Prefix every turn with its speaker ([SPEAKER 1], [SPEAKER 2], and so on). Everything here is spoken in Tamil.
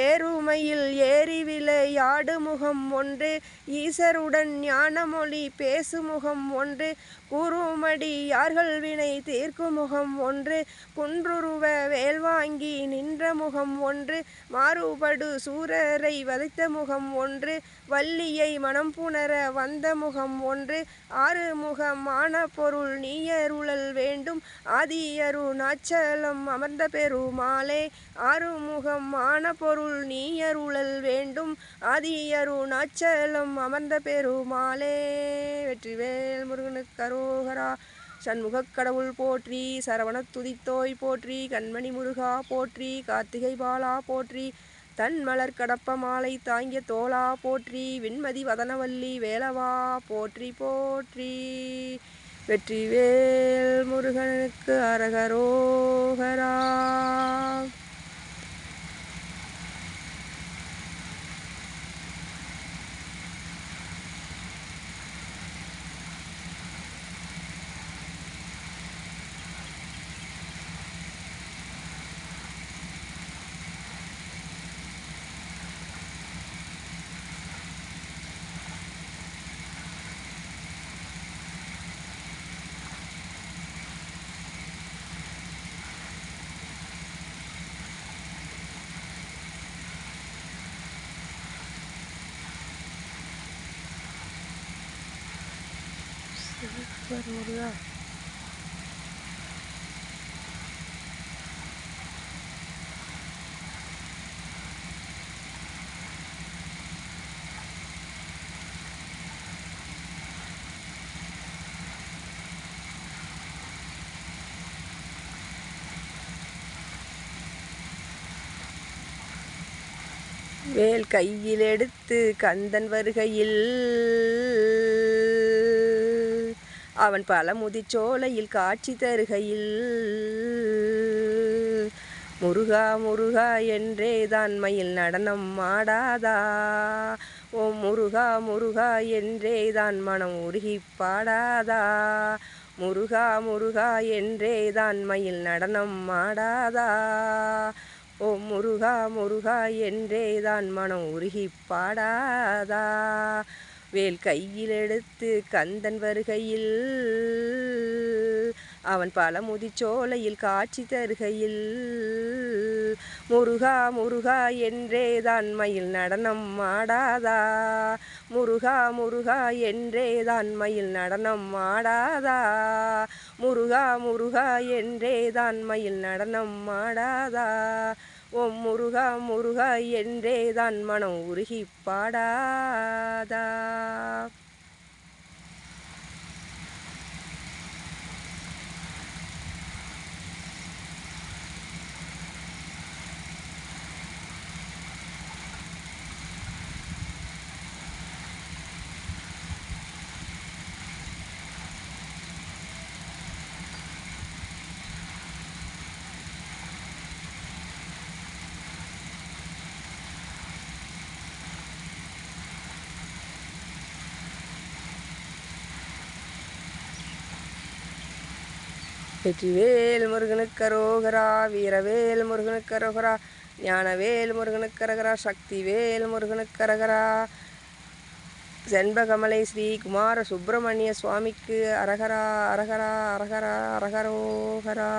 [SPEAKER 1] ஏறுமையில் ஏறி விளையாடு முகம் ஒன்று, ஈசருடன் ஞானமொழி பேசுமுகம் ஒன்று, கூறுமடியார்கள் வினை தீர்க்கும் முகம் ஒன்று, குன்றுருவ வேல்வாங்கி நின்ற முகம் ஒன்று, மாறுபடு சூரரை வதைத்த முகம் ஒன்று, வள்ளியை மனம் புணர வந்த முகம் ஒன்று, ஆறுமுகமான பொருள் நீயருளல் வேண்டும், ஆதியருணாச்சலம் அமர்ந்த பெருமாளே. ஆறுமுகமான பொருள் நீயருளல் வேண்டும், ஆதியருணாச்சலம் அமர்ந்த பெருமாளே. வெற்றிவேல் முருகனுக்கு அரோகரா. சண்முகக் கடவுள் போற்றி, சரவணத் துதித்தோய் போற்றி, கண்மணி முருகா போற்றி, கார்த்திகை பாலா போற்றி, தன் மலர் கடப்ப மாலை தாங்கிய தோளா போற்றி, விண்மதி வதனவல்லி வேலவா போற்றி போற்றி. வெற்றிவேல் முருகனுக்கு அரகரோகரா. முருகா. வேல் கையில் எடுத்து கந்தன் வருகையில், அவன் பல முதிச்சோலையில் காட்சி தருகையில், முருகா முருகா என்றே தான் மயில் நடனம் ஆடாதா, ஓம் முருகா முருகா என்றே தான் மனம் உருகி பாடாதா, முருகா முருகா என்றே தான் மயில் நடனம் ஆடாதா, ஓம் முருகா முருகா என்றே தான் மனம் உருகி பாடாதா. வேல் கையில் எடுத்து கந்தன் வருகையில், அவன் பல முதிச்சோலையில் காட்சி தருகையில், முருகா முருகா என்றே தான் மயில் நடனம் ஆடாதா, முருகா முருகா என்றே தான் மயில் நடனம் ஆடாதா, முருகா முருகா என்றே தான் மயில் நடனம் ஆடாதா, ஓம் முருகா முருகா என்றே தான் மனம் உருகி பாடாதா. வெற்றிவேல் முருகனுக்கு அரோகரா. வீரவேல் முருகனுக்கு அரோகரா. ஞானவேல் முருகனுக்கு அரகரா. சக்திவேல் முருகனுக்கு அரகரா. செண்பகமலை ஸ்ரீ குமார சுப்பிரமணிய சுவாமிக்கு அரகரா அரகரா அரகரா அரகரோகரா.